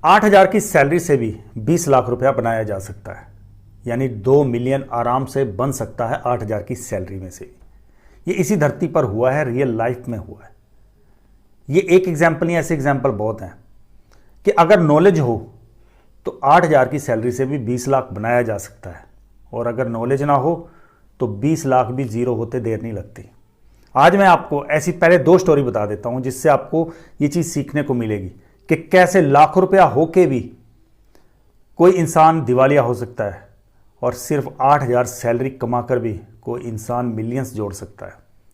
8,000 की सैलरी से भी 20 लाख रुपया बनाया जा सकता है, यानी 2 मिलियन आराम से बन सकता है 8,000 की सैलरी में से। ये इसी धरती पर हुआ है, रियल लाइफ में हुआ है। ये एक एग्जाम्पल नहीं, ऐसे एग्जाम्पल बहुत हैं कि अगर नॉलेज हो तो 8,000 की सैलरी से भी 20 लाख बनाया जा सकता है, और अगर नॉलेज ना हो तो 20 लाख भी जीरो होते देर नहीं लगती। आज मैं आपको ऐसी पहले 2 स्टोरी बता देता हूं जिससे आपको ये चीज़ सीखने को मिलेगी कि कैसे लाखों रुपया होके भी कोई इंसान दिवालिया हो सकता है, और सिर्फ 8,000 सैलरी कमाकर भी कोई इंसान मिलियंस जोड़ सकता है।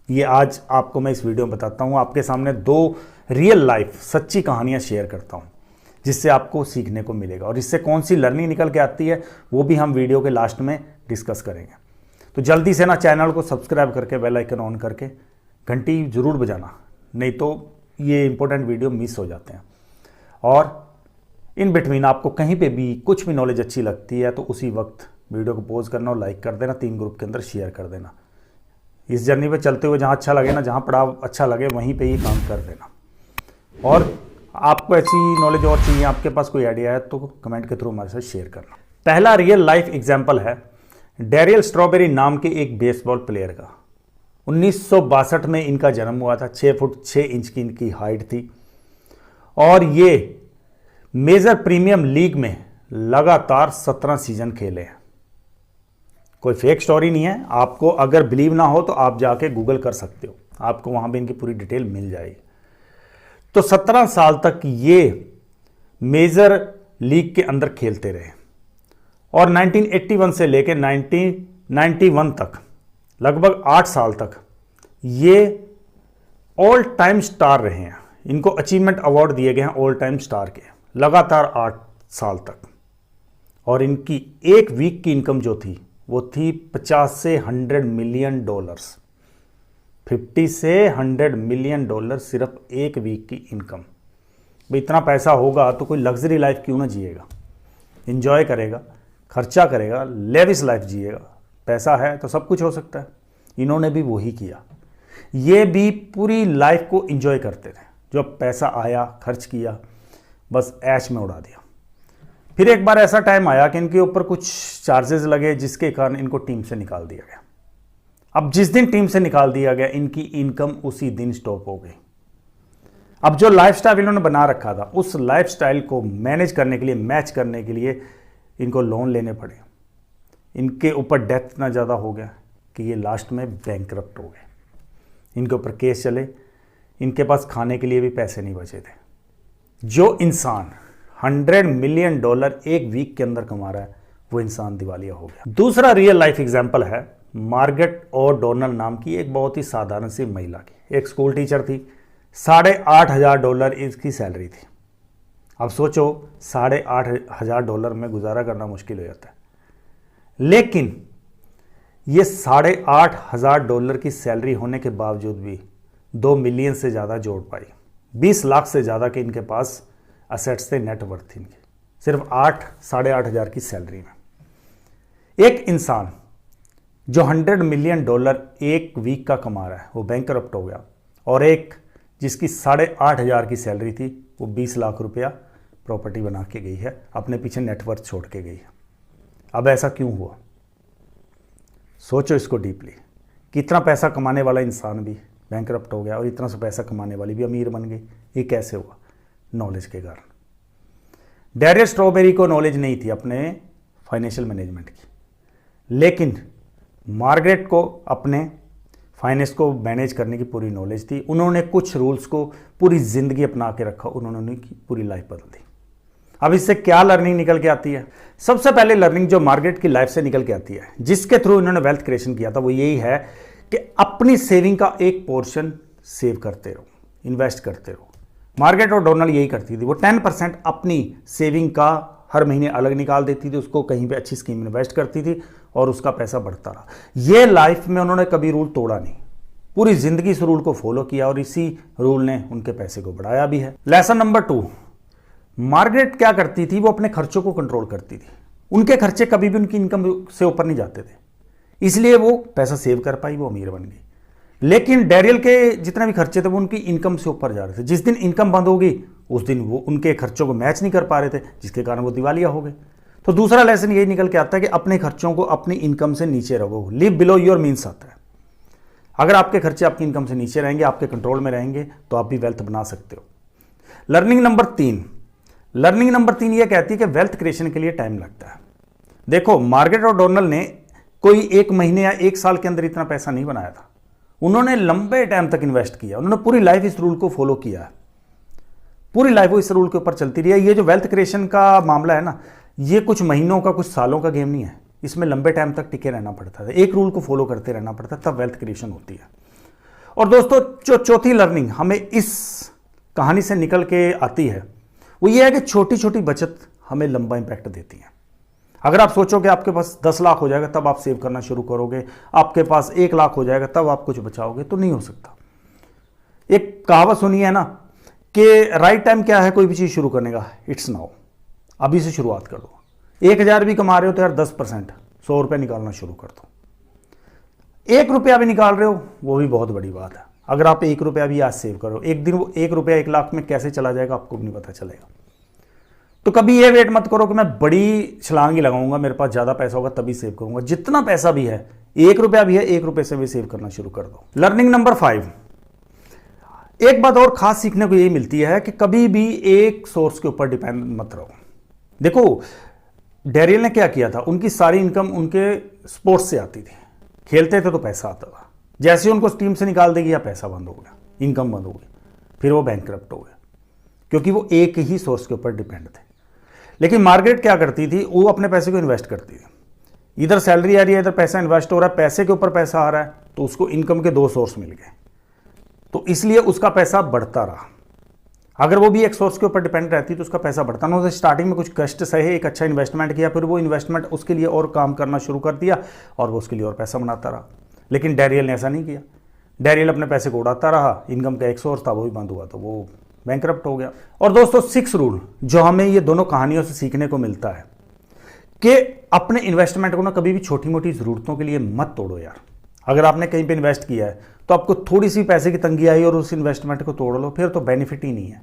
ये आज आपको मैं इस वीडियो में बताता हूँ। आपके सामने 2 रियल लाइफ सच्ची कहानियाँ शेयर करता हूँ जिससे आपको सीखने को मिलेगा, और इससे कौन सी लर्निंग निकल के आती है वो भी हम वीडियो के लास्ट में डिस्कस करेंगे। तो जल्दी से ना चैनल को सब्सक्राइब करके बेल आइकन ऑन करके घंटी ज़रूर बजाना, नहीं तो ये इंपॉर्टेंट वीडियो मिस हो जाते हैं। और इन बिटवीन आपको कहीं पे भी कुछ भी नॉलेज अच्छी लगती है तो उसी वक्त वीडियो को पॉज करना और लाइक कर देना, 3 ग्रुप के अंदर शेयर कर देना। इस जर्नी पे चलते हुए जहाँ अच्छा लगे ना, जहाँ पड़ाव अच्छा लगे वहीं पे ये काम कर देना। और आपको ऐसी नॉलेज और चाहिए, आपके पास कोई आइडिया है तो कमेंट के थ्रू हमारे साथ शेयर करना। पहला रियल लाइफ एग्जाम्पल है डैरियल स्ट्रॉबेरी नाम के एक बेसबॉल प्लेयर का। 1962 में इनका जन्म हुआ था। 6 फुट 6 इंच की इनकी हाइट थी, और ये मेजर प्रीमियम लीग में लगातार 17 सीजन खेले हैं। कोई फेक स्टोरी नहीं है। आपको अगर बिलीव ना हो तो आप जाके गूगल कर सकते हो, आपको वहां भी इनकी पूरी डिटेल मिल जाएगी। तो 17 साल तक ये मेजर लीग के अंदर खेलते रहे, और 1981 से लेकर 1991 तक लगभग 8 साल तक ये ऑल टाइम स्टार रहे हैं। इनको अचीवमेंट अवार्ड दिए गए हैं ऑल टाइम स्टार के, लगातार 8 साल तक। और इनकी एक वीक की इनकम जो थी वो थी 50 से 100 मिलियन डॉलर्स। 50 से 100 मिलियन डॉलर सिर्फ एक वीक की इनकम। भाई इतना पैसा होगा तो कोई लग्जरी लाइफ क्यों ना जिएगा, इंजॉय करेगा, खर्चा करेगा, लेविश लाइफ जिएगा। पैसा है तो सब कुछ हो सकता है। इन्होंने भी वही किया। ये भी पूरी लाइफ को इंजॉय करते थे। जब पैसा आया खर्च किया, बस ऐश में उड़ा दिया। फिर एक बार ऐसा टाइम आया कि इनके ऊपर कुछ चार्जेस लगे जिसके कारण इनको टीम से निकाल दिया गया। अब जिस दिन टीम से निकाल दिया गया इनकी इनकम उसी दिन स्टॉप हो गई। अब जो लाइफस्टाइल इन्होंने बना रखा था उस लाइफस्टाइल को मैनेज करने के लिए, मैच करने के लिए इनको लोन लेने पड़े। इनके ऊपर डेथ इतना ज़्यादा हो गया कि ये लास्ट में बैंकरप्ट हो गए। इनके ऊपर केस चले, इनके पास खाने के लिए भी पैसे नहीं बचे थे। जो इंसान 100 मिलियन डॉलर एक वीक के अंदर कमा रहा है वो इंसान दिवालिया हो गया। दूसरा रियल लाइफ एग्जाम्पल है मार्गरेट ओ'डोनल नाम की एक बहुत ही साधारण सी महिला की। एक स्कूल टीचर थी। $8,500 इसकी सैलरी थी। अब सोचो $8,500 में गुजारा करना मुश्किल हो जाता है, लेकिन ये $8,500 की सैलरी होने के बावजूद भी 2 मिलियन से ज़्यादा जोड़ पाई। 20 लाख से ज़्यादा के इनके पास असेट्स थे, नेटवर्थ थी इनकी, सिर्फ 8,500 की सैलरी में। एक इंसान जो $100 मिलियन एक वीक का कमा रहा है वो बैंकरप्ट हो गया, और एक जिसकी 8,500 की सैलरी थी वो 20 लाख रुपया प्रॉपर्टी बना के गई है, अपने पीछे नेटवर्थ छोड़ के गई है। अब ऐसा क्यों हुआ? सोचो इसको डीपली। कितना पैसा कमाने वाला इंसान भी बैंकरप्ट हो गया और इतना सा पैसा कमाने वाली भी अमीर बन गई। ये कैसे हुआ? नॉलेज के कारण। डैरियल स्ट्रॉबेरी को नॉलेज नहीं थी अपने फाइनेंशियल मैनेजमेंट की, लेकिन मार्गरेट को अपने फाइनेंस को मैनेज करने की पूरी नॉलेज थी। उन्होंने कुछ रूल्स को पूरी ज़िंदगी अपना के रखा, उन्होंने उनकी पूरी लाइफ बदल दी। अब इससे क्या लर्निंग निकल के आती है? सबसे पहले लर्निंग जो मार्गरेट की लाइफ से निकल के आती है, जिसके थ्रू इन्होंने वेल्थ क्रिएशन किया था, वो यही है कि अपनी सेविंग का एक पोर्शन सेव करते रहो, इन्वेस्ट करते रहो। मार्गरेट ओ'डोनल यही करती थी। वो 10% अपनी सेविंग का हर महीने अलग निकाल देती थी, उसको कहीं पे अच्छी स्कीम में इन्वेस्ट करती थी और उसका पैसा बढ़ता रहा। ये लाइफ में उन्होंने कभी रूल तोड़ा नहीं, पूरी जिंदगी इस रूल को फॉलो किया, और इसी रूल ने उनके पैसे को बढ़ाया भी है। लेसन नंबर 2, मार्गरेट क्या करती थी? वो अपने खर्चों को कंट्रोल करती थी। उनके खर्चे कभी भी उनकी इनकम से ऊपर नहीं जाते थे, इसलिए वो पैसा सेव कर पाई, वो अमीर बन गई। लेकिन डैरियल के जितने भी खर्चे थे वो उनकी इनकम से ऊपर जा रहे थे। जिस दिन इनकम बंद होगी उस दिन वो उनके खर्चों को मैच नहीं कर पा रहे थे, जिसके कारण वो दिवालिया हो गए। तो दूसरा लेसन यही निकल के आता है कि अपने खर्चों को अपनी इनकम से नीचे रखो, लिव बिलो योर मीन्स आता है। अगर आपके खर्चे आपकी इनकम से नीचे रहेंगे, आपके कंट्रोल में रहेंगे, तो आप भी वेल्थ बना सकते हो। लर्निंग नंबर तीन यह कहती है कि वेल्थ क्रिएशन के लिए टाइम लगता है। देखो, मार्गारेट और डोनाल्ड ने कोई 1 महीने या 1 साल के अंदर इतना पैसा नहीं बनाया था। उन्होंने लंबे टाइम तक इन्वेस्ट किया, उन्होंने पूरी लाइफ इस रूल को फॉलो किया है, पूरी लाइफ वो इस रूल के ऊपर चलती रही है। ये जो वेल्थ क्रिएशन का मामला है ना, ये कुछ महीनों का, कुछ सालों का गेम नहीं है। इसमें लंबे टाइम तक टिके रहना पड़ता है, एक रूल को फॉलो करते रहना पड़ता है, तब वेल्थ क्रिएशन होती है। और दोस्तों, जो चौथी लर्निंग हमें इस कहानी से निकल के आती है, वो ये है कि छोटी छोटी बचत हमें लंबा इंपैक्ट देती है। अगर आप सोचो कि आपके पास 10 लाख हो जाएगा तब आप सेव करना शुरू करोगे, आपके पास 1 लाख हो जाएगा तब आप कुछ बचाओगे, तो नहीं हो सकता। एक कहावत सुनी है ना कि राइट टाइम क्या है कोई भी चीज शुरू करने का? It's now. अभी से शुरुआत कर दो। 1000 भी कमा रहे हो तो यार 10% 100 रुपये निकालना शुरू कर दो। 1 रुपया भी निकाल रहे हो, वो भी बहुत बड़ी बात है। अगर आप 1 रुपया भी आज सेव करो, एक दिन वो 1 रुपया 1 लाख में कैसे चला जाएगा आपको भी नहीं पता चलेगा। तो कभी ये वेट मत करो कि मैं बड़ी छलांग ही लगाऊंगा, मेरे पास ज्यादा पैसा होगा तभी सेव करूंगा। जितना पैसा भी है, 1 रुपया भी है, 1 रुपये से भी सेव करना शुरू कर दो। लर्निंग नंबर 5, एक बात और खास सीखने को यही मिलती है कि कभी भी एक सोर्स के ऊपर डिपेंड मत रहो। देखो, डेरियल ने क्या किया था, उनकी सारी इनकम उनके स्पोर्ट्स से आती थी, खेलते थे तो पैसा आता था। जैसे ही उनको टीम से निकाल देगी या पैसा बंद हो गया, इनकम बंद हो गई, फिर वो बैंकरप्ट हो गए, क्योंकि वो एक ही सोर्स के ऊपर डिपेंड थे। लेकिन मार्गारेट क्या करती थी, वो अपने पैसे को इन्वेस्ट करती थी। इधर सैलरी आ रही है, इधर पैसा इन्वेस्ट हो रहा है, पैसे के ऊपर पैसा आ रहा है, तो उसको इनकम के 2 सोर्स मिल गए, तो इसलिए उसका पैसा बढ़ता रहा। अगर वो भी एक सोर्स के ऊपर डिपेंड रहती तो उसका पैसा बढ़ता ना। उसने स्टार्टिंग में कुछ कष्ट सहे, एक अच्छा इन्वेस्टमेंट किया, फिर वो इन्वेस्टमेंट उसके लिए और काम करना शुरू कर दिया और वो उसके लिए और पैसा बनाता रहा। लेकिन डेरियल ने ऐसा नहीं किया। डेरियल अपने पैसे को उड़ाता रहा, इनकम का एक सोर्स था वो भी बंद हुआ तो वो बैंकरप्ट हो गया। और दोस्तों, 6 रूल जो हमें ये दोनों कहानियों से सीखने को मिलता है कि अपने इन्वेस्टमेंट को ना कभी भी छोटी मोटी जरूरतों के लिए मत तोड़ो यार। अगर आपने कहीं पे इन्वेस्ट किया है तो आपको थोड़ी सी पैसे की तंगी आई और उस इन्वेस्टमेंट को तोड़ लो, फिर तो बेनिफिट ही नहीं है।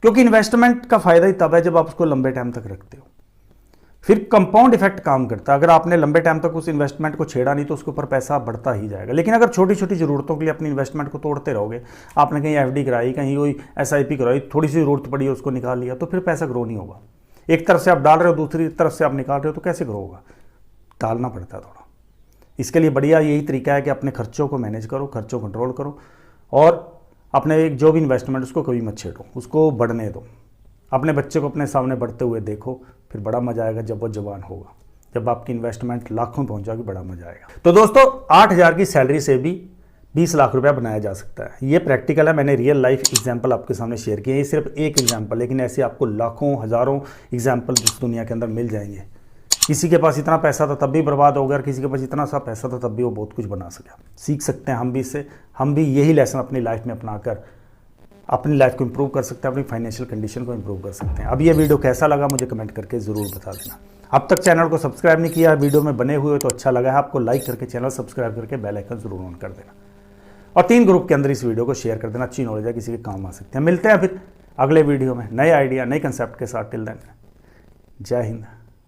क्योंकि इन्वेस्टमेंट का फायदा ही तब है जब आप उसको लंबे टाइम तक रखते हो, फिर कंपाउंड इफेक्ट काम करता है। अगर आपने लंबे टाइम तक उस इन्वेस्टमेंट को छेड़ा नहीं तो उसके ऊपर पैसा बढ़ता ही जाएगा। लेकिन अगर छोटी छोटी जरूरतों के लिए अपनी इन्वेस्टमेंट को तोड़ते रहोगे, आपने कहीं एफडी कराई, कहीं कोई एसआईपी कराई, थोड़ी सी जरूरत पड़ी है उसको निकाल लिया, तो फिर पैसा ग्रो नहीं होगा। एक तरफ से आप डाल रहे हो, दूसरी तरफ से आप निकाल रहे हो, तो कैसे ग्रो होगा? डालना पड़ता है थोड़ा। इसके लिए बढ़िया यही तरीका है कि अपने खर्चों को मैनेज करो, खर्चों को कंट्रोल करो और अपने जो भी इन्वेस्टमेंट उसको कभी मत छेड़ो, उसको बढ़ने दो। अपने बच्चे को अपने सामने बढ़ते हुए देखो, फिर बड़ा मजा आएगा जब वो जवान होगा। जब आपकी इन्वेस्टमेंट लाखों में पहुंच जाएगी, बड़ा मजा आएगा। तो दोस्तों, 8000 की सैलरी से भी 20 लाख रुपया बनाया जा सकता है। ये प्रैक्टिकल है, मैंने रियल लाइफ एग्जाम्पल आपके सामने शेयर किए। ये सिर्फ एक एग्जाम्पल, लेकिन ऐसे आपको लाखों हजारों एग्जाम्पल इस दुनिया के अंदर मिल जाएंगे। किसी के पास इतना पैसा था तब भी बर्बाद हो गया, और किसी के पास इतना सा पैसा था तब भी वो बहुत कुछ बना सका। सीख सकते हैं हम भी इससे। हम भी यही लेसन अपनी लाइफ में अपनाकर अपनी लाइफ को इंप्रूव कर सकते हैं, अपनी फाइनेंशियल कंडीशन को इंप्रूव कर सकते हैं। अब ये वीडियो कैसा लगा मुझे कमेंट करके ज़रूर बता देना। अब तक चैनल को सब्सक्राइब नहीं किया, वीडियो में बने हुए तो अच्छा लगा है आपको, लाइक करके चैनल सब्सक्राइब करके बेल आइकन जरूर ऑन कर देना, और 3 ग्रुप के अंदर इस वीडियो को शेयर कर देना। अच्छी नॉलेज है, किसी के काम आ सकते हैं। मिलते हैं फिर अगले वीडियो में नए आइडिया, नए कंसेप्ट के साथ। टिल देन, जय हिंद।